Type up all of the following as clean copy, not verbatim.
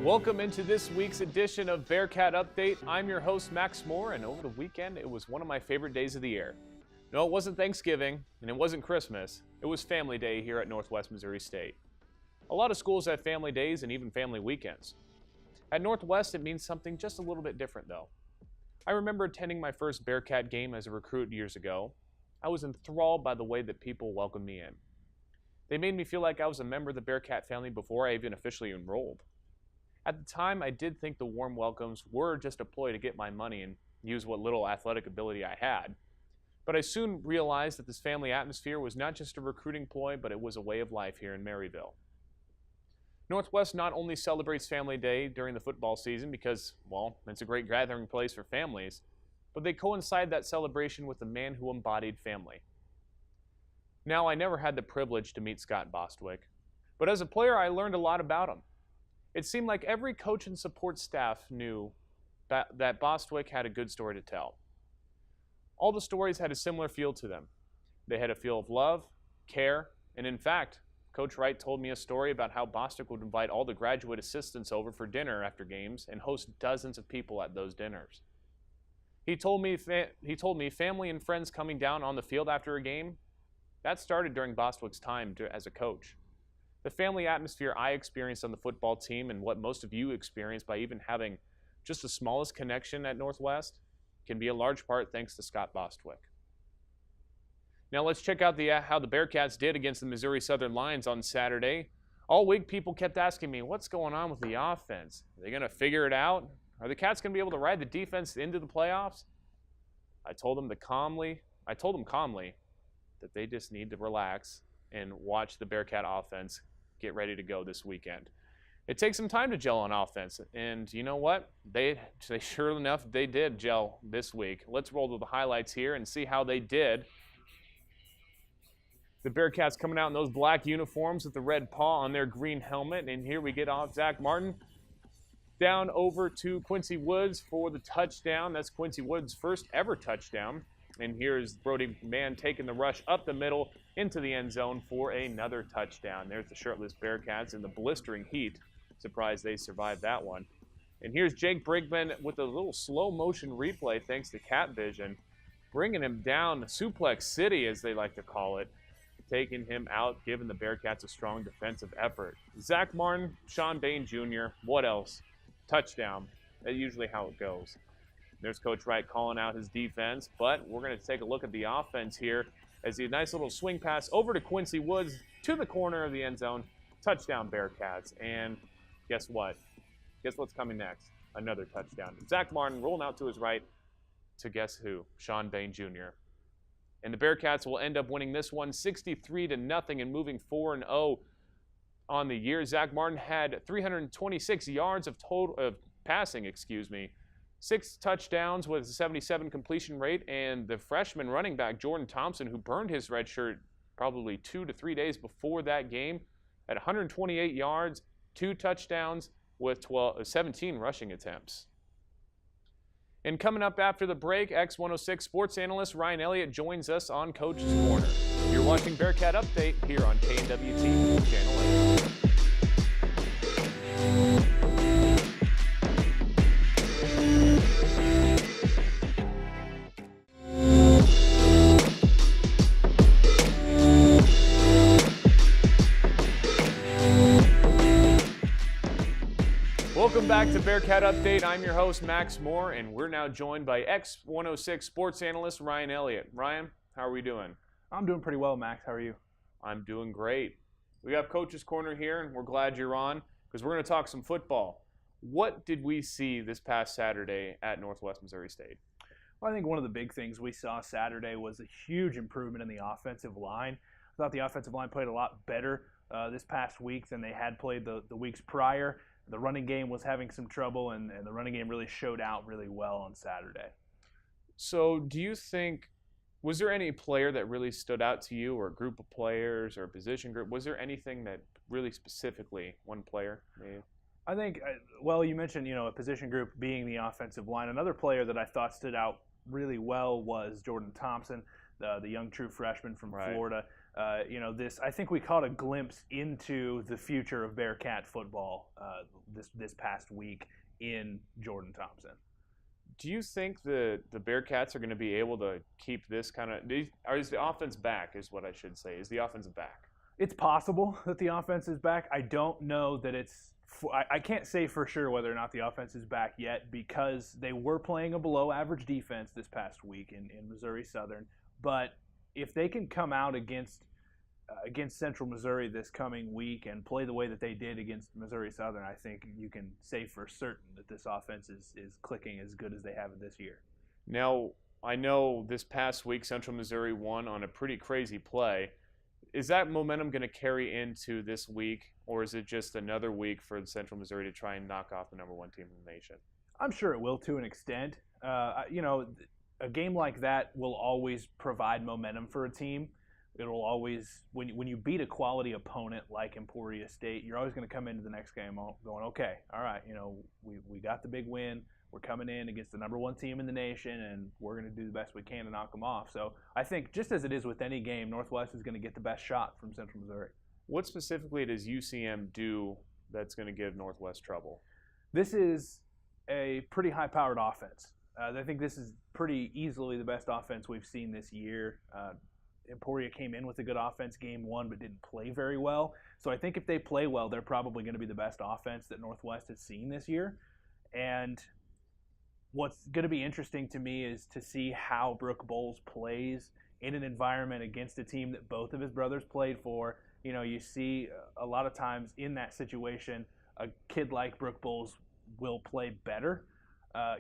Welcome into this week's edition of Bearcat Update. I'm your host, Max Moore, and over the weekend, it was one of my favorite days of the year. No, it wasn't Thanksgiving, and it wasn't Christmas. It was Family Day here at Northwest Missouri State. A lot of schools have family days and even family weekends. At Northwest, it means something just a little bit different, though. I remember attending my first Bearcat game as a recruit years ago. I was enthralled by the way that people welcomed me in. They made me feel like I was a member of the Bearcat family before I even officially enrolled. At the time, I did think the warm welcomes were just a ploy to get my money and use what little athletic ability I had. But I soon realized that this family atmosphere was not just a recruiting ploy, but it was a way of life here in Maryville. Northwest not only celebrates Family Day during the football season because, well, it's a great gathering place for families, but they coincide that celebration with the man who embodied family. Now, I never had the privilege to meet Scott Bostwick, but as a player, I learned a lot about him. It seemed like every coach and support staff knew that Bostwick had a good story to tell. All the stories had a similar feel to them. They had a feel of love, care, and in fact, Coach Wright told me a story about how Bostwick would invite all the graduate assistants over for dinner after games and host dozens of people at those dinners. He told me family and friends coming down on the field after a game, that started during Bostwick's time as a coach. The family atmosphere I experienced on the football team and what most of you experienced by even having just the smallest connection at Northwest can be a large part thanks to Scott Bostwick. Now let's check out how the Bearcats did against the Missouri Southern Lions on Saturday. All week people kept asking me, what's going on with the offense? Are they going to figure it out? Are the Cats going to be able to ride the defense into the playoffs? I told them calmly that they just need to relax and watch the Bearcat offense get ready to go this weekend. It takes some time to gel on offense, and you know what? They sure enough, they did gel this week. Let's roll to the highlights here and see how they did. The Bearcats coming out in those black uniforms with the red paw on their green helmet, and here we get off Zach Martin down over to Quincy Woods for the touchdown. That's Quincy Woods' first ever touchdown. And here's Brody Mann taking the rush up the middle into the end zone for another touchdown. There's the shirtless Bearcats in the blistering heat. Surprised they survived that one. And here's Jake Brigman with a little slow motion replay thanks to Cat Vision, bringing him down to Suplex City, as they like to call it, taking him out, giving the Bearcats a strong defensive effort. Zach Martin, Sean Bain Jr., what else? Touchdown. That's usually how it goes. There's Coach Wright calling out his defense, but we're going to take a look at the offense here as the nice little swing pass over to Quincy Woods to the corner of the end zone. Touchdown, Bearcats. And guess what? Guess what's coming next? Another touchdown. Zach Martin rolling out to his right to guess who? Sean Bain Jr. And the Bearcats will end up winning this one 63-0 and moving 4-0 on the year. Zach Martin had 326 yards of passing, 6 touchdowns with a 77 completion rate, and the freshman running back Jordan Thompson, who burned his red shirt probably 2 to 3 days before that game, at 128 yards, 2 touchdowns with 17 rushing attempts. And coming up after the break, X106 sports analyst Ryan Elliott joins us on Coach's Corner. You're watching Bearcat Update here on KNWT Channel 8. Welcome back to Bearcat Update. I'm your host, Max Moore, and we're now joined by X106 sports analyst Ryan Elliott. Ryan, how are we doing? I'm doing pretty well, Max. How are you? I'm doing great. We have Coach's Corner here, and we're glad you're on because we're going to talk some football. What did we see this past Saturday at Northwest Missouri State? Well, I think one of the big things we saw Saturday was a huge improvement in the offensive line. I thought the offensive line played a lot better this past week than they had played the weeks prior. The running game was having some trouble, and the running game really showed out really well on Saturday. So do you think, was there any player that really stood out to you, or a group of players, or a position group? Was there anything that really specifically one player made? I think, well, you mentioned, a position group being the offensive line. Another player that I thought stood out really well was Jordan Thompson, the young true freshman from Florida. I think we caught a glimpse into the future of Bearcat football this past week in Jordan Thompson. Do you think the Bearcats are going to be able to keep this kind of – or is the offense back is what I should say? Is the offense back? It's possible that the offense is back. I don't know that it's – I can't say for sure whether or not the offense is back yet because they were playing a below-average defense this past week in Missouri Southern. But if they can come out against Central Missouri this coming week and play the way that they did against Missouri Southern, I think you can say for certain that this offense is clicking as good as they have this year. Now, I know this past week Central Missouri won on a pretty crazy play. Is that momentum going to carry into this week, or is it just another week for Central Missouri to try and knock off the number one team in the nation? I'm sure it will to an extent. A game like that will always provide momentum for a team. It'll always, when you beat a quality opponent like Emporia State, you're always going to come into the next game going, okay, all right, we got the big win. We're coming in against the number one team in the nation, and we're going to do the best we can to knock them off. So I think just as it is with any game, Northwest is going to get the best shot from Central Missouri. What specifically does UCM do that's going to give Northwest trouble? This is a pretty high-powered offense. I think this is pretty easily the best offense we've seen this year. Emporia came in with a good offense game one, but didn't play very well. So I think if they play well, they're probably going to be the best offense that Northwest has seen this year. And what's going to be interesting to me is to see how Brooke Bowles plays in an environment against a team that both of his brothers played for. You see a lot of times in that situation, a kid like Brooke Bowles will play better.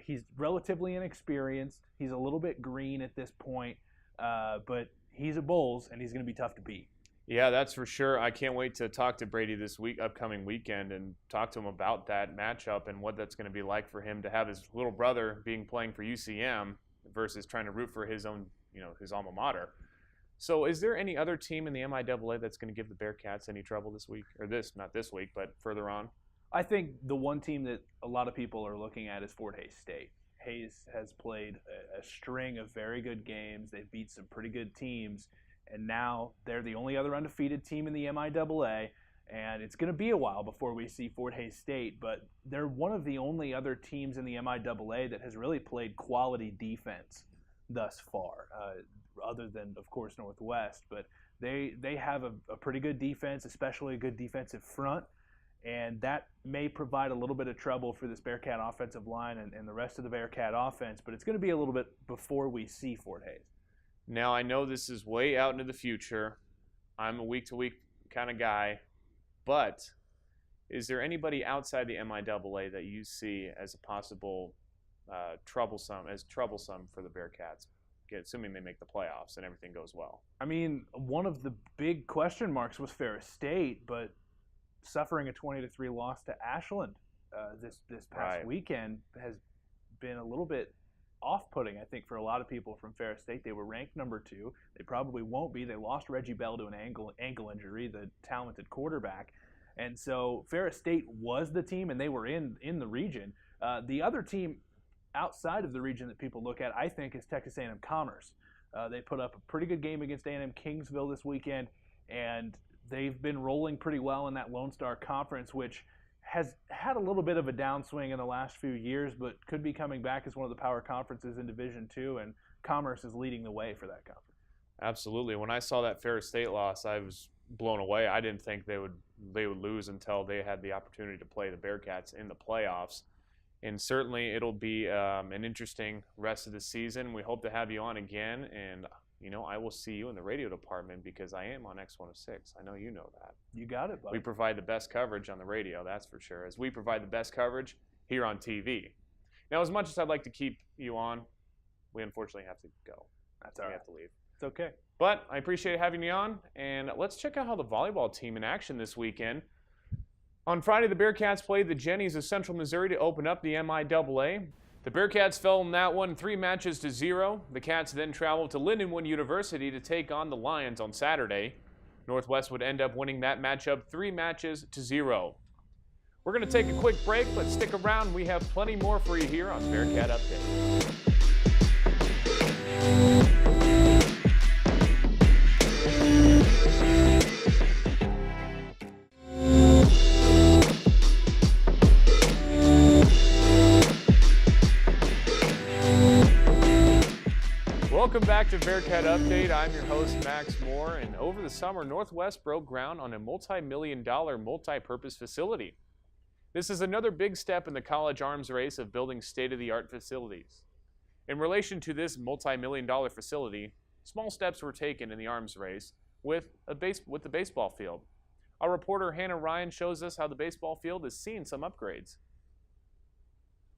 He's relatively inexperienced. He's a little bit green at this point, but he's a Bowles, and he's going to be tough to beat. Yeah, that's for sure. I can't wait to talk to Brady this upcoming weekend and talk to him about that matchup and what that's going to be like for him to have his little brother playing for UCM versus trying to root for his own, his alma mater. So is there any other team in the MIAA that's going to give the Bearcats any trouble this week? Or not this week, but further on? I think the one team that a lot of people are looking at is Fort Hays State. Hays has played a string of very good games. They've beat some pretty good teams, and now they're the only other undefeated team in the MIAA, and it's going to be a while before we see Fort Hays State, but they're one of the only other teams in the MIAA that has really played quality defense thus far, other than, of course, Northwest, but they have a pretty good defense, especially a good defensive front. And that may provide a little bit of trouble for this Bearcat offensive line and the rest of the Bearcat offense, but it's going to be a little bit before we see Fort Hays. Now, I know this is way out into the future. I'm a week-to-week kind of guy, but is there anybody outside the MIAA that you see as a possible troublesome for the Bearcats, assuming they make the playoffs and everything goes well? I mean, one of the big question marks was Ferris State, but suffering a 20-3 loss to Ashland this past weekend has been a little bit off-putting, I think, for a lot of people from Ferris State. They were ranked number 2. They probably won't be. They lost Reggie Bell to an ankle injury, the talented quarterback. And so Ferris State was the team, and they were in the region. The other team outside of the region that people look at, I think, is Texas A&M Commerce. They put up a pretty good game against A&M Kingsville this weekend, and they've been rolling pretty well in that Lone Star Conference, which has had a little bit of a downswing in the last few years, but could be coming back as one of the power conferences in Division II, and Commerce is leading the way for that conference. Absolutely. When I saw that Ferris State loss, I was blown away. I didn't think they would lose until they had the opportunity to play the Bearcats in the playoffs. And certainly it'll be an interesting rest of the season. We hope to have you on again, and I will see you in the radio department because I am on X106. I know you know that. You got it, buddy. We provide the best coverage on the radio, that's for sure, as we provide the best coverage here on TV. Now, as much as I'd like to keep you on, we unfortunately have to go. That's all right. We have to leave. It's okay. But I appreciate having you on, and let's check out how the volleyball team in action this weekend. On Friday, the Bearcats played the Jennies of Central Missouri to open up the MIAA. The Bearcats fell in that one 3-0. The Cats then traveled to Lindenwood University to take on the Lions on Saturday. Northwest would end up winning that matchup 3-0. We're going to take a quick break, but stick around. We have plenty more for you here on Bearcat Update. Welcome back to Bearcat Update. I'm your host, Max Moore, and over the summer, Northwest broke ground on a multi-million-dollar multi-purpose facility. This is another big step in the college arms race of building state-of-the-art facilities. In relation to this multi-million-dollar facility, small steps were taken in the arms race with the baseball field. Our reporter Hannah Ryan shows us how the baseball field is seeing some upgrades.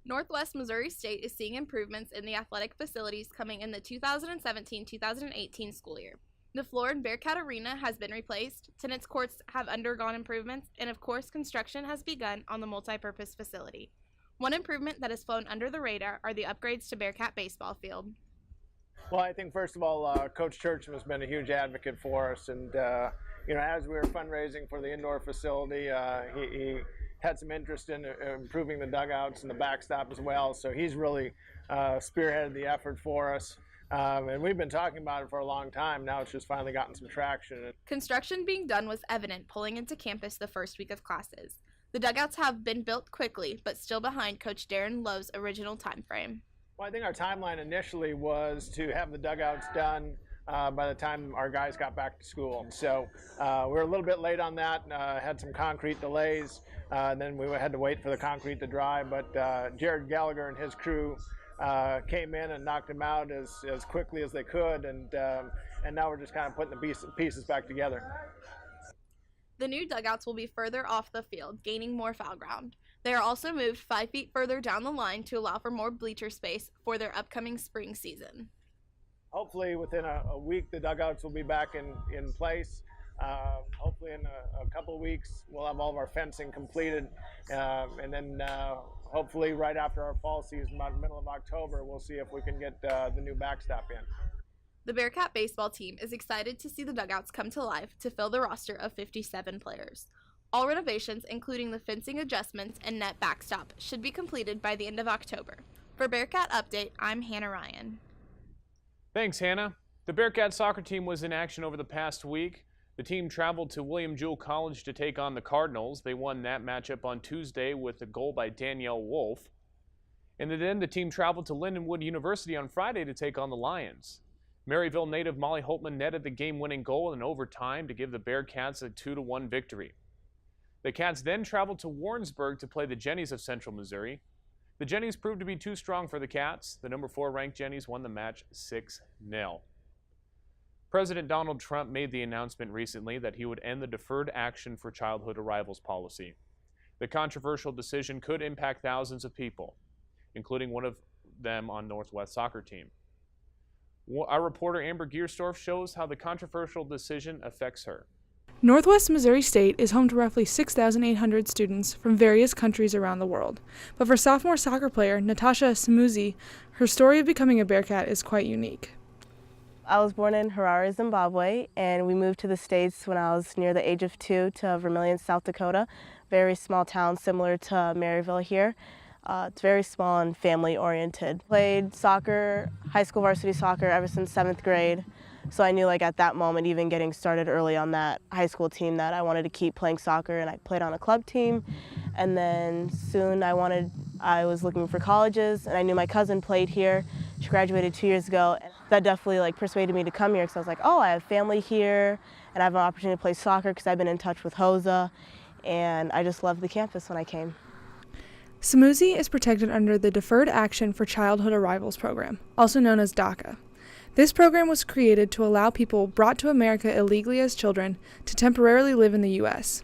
Northwest Missouri State is seeing improvements in the athletic facilities coming in the 2017-2018 school year. The floor in Bearcat Arena has been replaced, tennis courts have undergone improvements, and of course construction has begun on the multi-purpose facility. One improvement that has flown under the radar are the upgrades to Bearcat baseball field. Well, I think first of all, Coach Churchman has been a huge advocate for us, and as we were fundraising for the indoor facility, he had some interest in improving the dugouts and the backstop as well. So he's really spearheaded the effort for us. And we've been talking about it for a long time. Now it's just finally gotten some traction. Construction being done was evident pulling into campus the first week of classes. The dugouts have been built quickly, but still behind Coach Darren Lowe's original time frame. Well, I think our timeline initially was to have the dugouts done by the time our guys got back to school. So we're a little bit late on that, had some concrete delays, then we had to wait for the concrete to dry, but Jared Gallagher and his crew came in and knocked them out as quickly as they could, and now we're just kind of putting the pieces back together. The new dugouts will be further off the field, gaining more foul ground. They are also moved 5 feet further down the line to allow for more bleacher space for their upcoming spring season. Hopefully within a week the dugouts will be back in place. Hopefully in a couple of weeks we'll have all of our fencing completed, and then hopefully right after our fall season, about the middle of October, we'll see if we can get the new backstop in. The Bearcat baseball team is excited to see the dugouts come to life to fill the roster of 57 players. All renovations, including the fencing adjustments and net backstop, should be completed by the end of October. For Bearcat Update, I'm Hannah Ryan. Thanks, Hannah. The Bearcat soccer team was in action over the past week. The team traveled to William Jewell College to take on the Cardinals. They won that matchup on Tuesday with a goal by Danielle Wolf. And then the team traveled to Lindenwood University on Friday to take on the Lions. Maryville native Molly Holtman netted the game-winning goal in overtime to give the Bearcats a 2-1 victory. The Cats then traveled to Warrensburg to play the Jennies of Central Missouri. The Jennies proved to be too strong for the Cats. The number 4 ranked Jennies won the match 6-0. President Donald Trump made the announcement recently that he would end the Deferred Action for Childhood Arrivals policy. The controversial decision could impact thousands of people, including one of them on Northwest soccer team. Our reporter Amber Giersdorf shows how the controversial decision affects her. Northwest Missouri State is home to roughly 6,800 students from various countries around the world. But for sophomore soccer player Natasha Samuzi, her story of becoming a Bearcat is quite unique. I was born in Harare, Zimbabwe, and we moved to the States when I was near the age of 2 to Vermillion, South Dakota. Very small town similar to Maryville here. It's very small and family-oriented. Played soccer, high school varsity soccer ever since 7th grade. So I knew at that moment, even getting started early on that high school team, that I wanted to keep playing soccer, and I played on a club team. And then soon I was looking for colleges, and I knew my cousin played here. She graduated 2 years ago. That definitely persuaded me to come here, because I was like, oh, I have family here, and I have an opportunity to play soccer because I've been in touch with HOSA, and I just loved the campus when I came. Samuzi is protected under the Deferred Action for Childhood Arrivals program, also known as DACA. This program was created to allow people brought to America illegally as children to temporarily live in the U.S.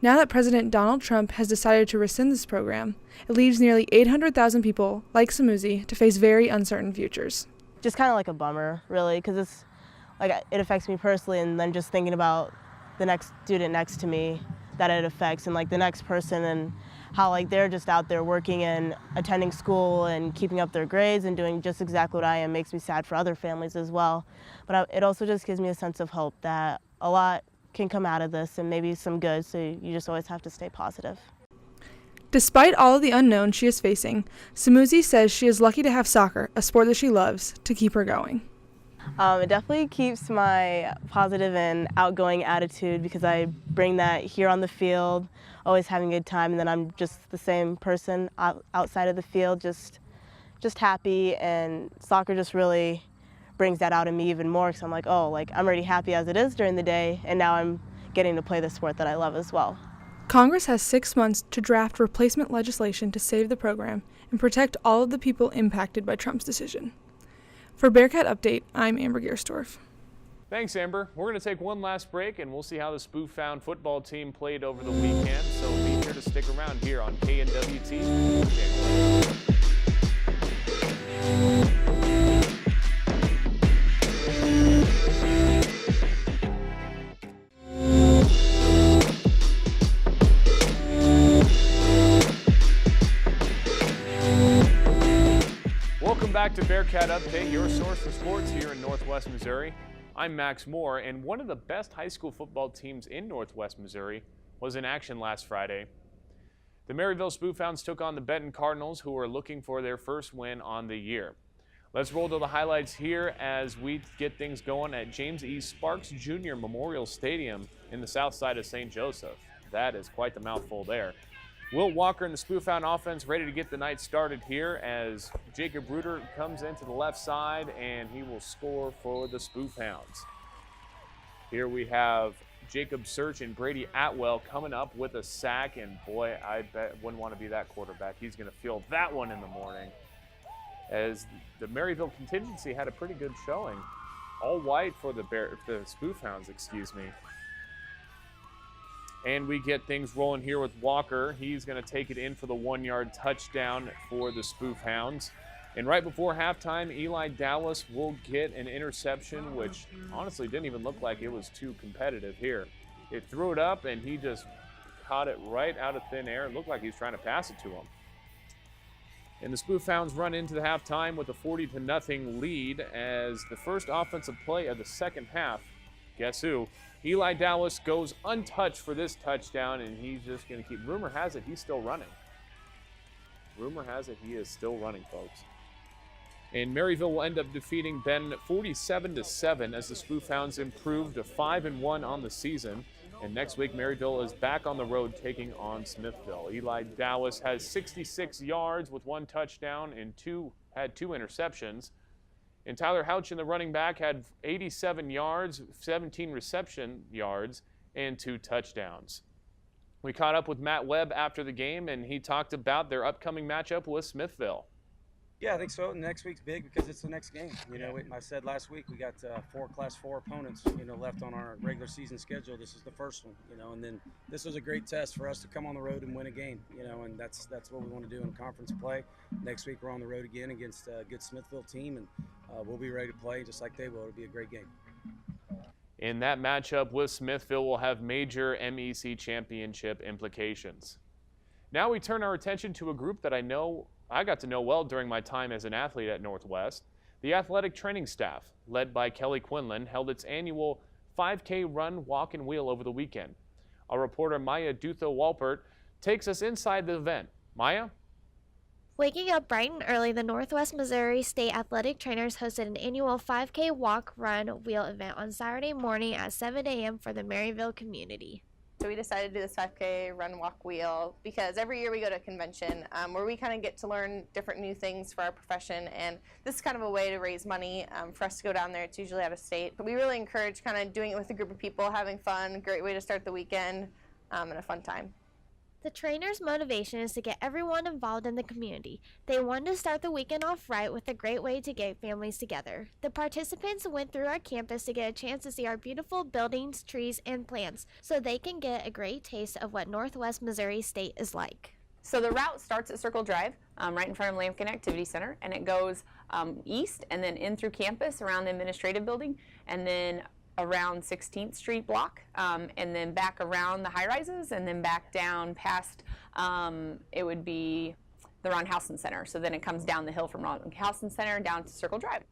Now that President Donald Trump has decided to rescind this program, it leaves nearly 800,000 people like Samuzi to face very uncertain futures. Just kind of like a bummer, really, because it's it affects me personally, and then just thinking about the next student next to me that it affects, and the next person, and how they're just out there working and attending school and keeping up their grades and doing just exactly what I am makes me sad for other families as well. But it also just gives me a sense of hope that a lot can come out of this, and maybe some good, so you just always have to stay positive. Despite all of the unknown she is facing, Samuzi says she is lucky to have soccer, a sport that she loves, to keep her going. It definitely keeps my positive and outgoing attitude, because I bring that here on the field, always having a good time, and then I'm just the same person outside of the field, just happy, and soccer just really brings that out in me even more because I'm like, oh, like I'm already happy as it is during the day, and now I'm getting to play the sport that I love as well. Congress has 6 months to draft replacement legislation to save the program and protect all of the people impacted by Trump's decision. For Bearcat Update, I'm Amber Gerstorff. Thanks, Amber. We're going to take one last break, and we'll see how the Spoof-Hound football team played over the weekend, so be sure to stick around here on KNWT. Welcome back to Bearcat Update, your source for sports here in Northwest Missouri. I'm Max Moore, and one of the best high school football teams in Northwest Missouri was in action last Friday. The Maryville Spoof-Hounds took on the Benton Cardinals, who are looking for their first win on the year. Let's roll to the highlights here as we get things going at James E. Sparks Jr. Memorial Stadium in the south side of St. Joseph. That is quite the mouthful there. Will Walker and the Spoof-Hound offense ready to get the night started here as Jacob Bruder comes into the left side and he will score for the Spoof-Hounds. Here we have Jacob Search and Brady Atwell coming up with a sack, and boy, I wouldn't want to be that quarterback. He's going to feel that one in the morning. As the Maryville contingency had a pretty good showing. All white for the Spoof-Hounds, excuse me. And we get things rolling here with Walker. He's going to take it in for the 1-yard touchdown for the Spoof-Hounds. And right before halftime, Eli Dallas will get an interception, which honestly didn't even look like it was too competitive here. It threw it up, and he just caught it right out of thin air. It looked like he was trying to pass it to him. And the Spoof-Hounds run into the halftime with a 40-0 lead as the first offensive play of the second half. Guess who? Eli Dallas goes untouched for this touchdown, and he's just going to keep. Rumor has it he's still running. Rumor has it he is still running, folks. And Maryville will end up defeating Benton 47-7 as the Spoof-Hounds improve to 5-1 on the season. And next week, Maryville is back on the road taking on Smithville. Eli Dallas has 66 yards with 1 touchdown and had 2 interceptions. And Tyler Houchin, the running back, had 87 yards, 17 reception yards, and 2 touchdowns. We caught up with Matt Webb after the game, and he talked about their upcoming matchup with Smithville. Yeah, I think so. Next week's big because it's the next game. You know, I said last week we got 4 Class 4 opponents, left on our regular season schedule. This is the first one, and then this was a great test for us to come on the road and win a game, and that's what we want to do in conference play. Next week we're on the road again against a good Smithville team, and we'll be ready to play just like they will. It'll be a great game. In that matchup with Smithville will have major MEC championship implications. Now we turn our attention to a group that I got to know well during my time as an athlete at Northwest. The athletic training staff, led by Kelly Quinlan, held its annual 5K run, walk, and wheel over the weekend. Our reporter Maya Dutho-Walpert takes us inside the event. Maya? Waking up bright and early, the Northwest Missouri State Athletic Trainers hosted an annual 5K walk, run, wheel event on Saturday morning at 7 a.m. for the Maryville community. So we decided to do this 5K run, walk, wheel because every year we go to a convention where we kind of get to learn different new things for our profession, and this is kind of a way to raise money for us to go down there. It's usually out of state, but we really encourage kind of doing it with a group of people, having fun, great way to start the weekend, and a fun time. The trainers' motivation is to get everyone involved in the community. They wanted to start the weekend off right with a great way to get families together. The participants went through our campus to get a chance to see our beautiful buildings, trees, and plants so they can get a great taste of what Northwest Missouri State is like. So the route starts at Circle Drive, right in front of Lampkin Activity Center, and it goes east and then in through campus around the administrative building, and then around 16th Street block, and then back around the high-rises, and then back down past, it would be the Ron Housen Center. So then it comes down the hill from Ron Housen Center down to Circle Drive.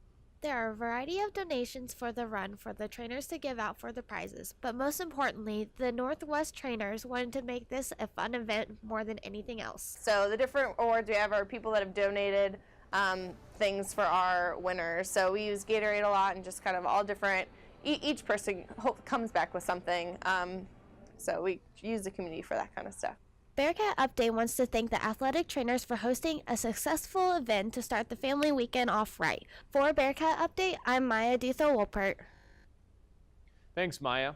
There are a variety of donations for the run for the trainers to give out for the prizes, but most importantly, the Northwest trainers wanted to make this a fun event more than anything else. So the different awards we have are people that have donated things for our winners. So we use Gatorade a lot and just kind of all different. Each person comes back with something, so we use the community for that kind of stuff. Bearcat Update wants to thank the athletic trainers for hosting a successful event to start the family weekend off right. For Bearcat Update, I'm Maya Ditho-Wolpert. Thanks, Maya.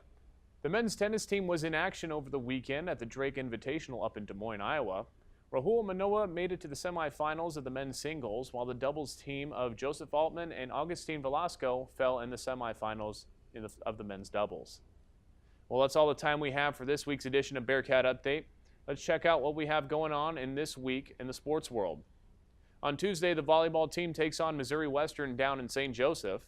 The men's tennis team was in action over the weekend at the Drake Invitational up in Des Moines, Iowa. Rahul Manoa made it to the semifinals of the men's singles, while the doubles team of Joseph Altman and Augustine Velasco fell in the semifinals of the men's doubles. Well, that's all the time we have for this week's edition of Bearcat Update. Let's check out what we have going on in this week in the sports world. On Tuesday, the volleyball team takes on Missouri Western down in St. Joseph.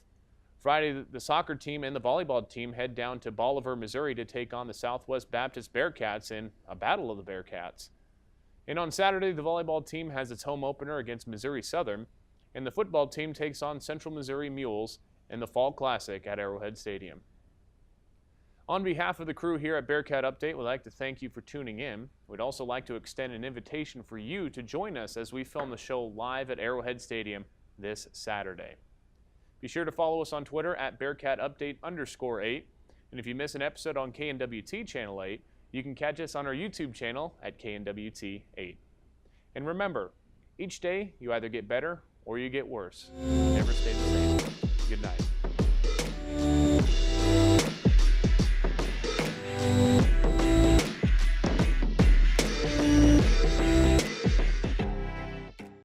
Friday, the soccer team and the volleyball team head down to Bolivar, Missouri to take on the Southwest Baptist Bearcats in a battle of the Bearcats. And on Saturday, the volleyball team has its home opener against Missouri Southern, and the football team takes on Central Missouri Mules in the Fall Classic at Arrowhead Stadium. On behalf of the crew here at Bearcat Update, we'd like to thank you for tuning in. We'd also like to extend an invitation for you to join us as we film the show live at Arrowhead Stadium this Saturday. Be sure to follow us on Twitter at BearcatUpdate_8. And if you miss an episode on KNWT Channel 8, you can catch us on our YouTube channel at KNWT 8. And remember, each day you either get better or you get worse. Never stay the same. Good night.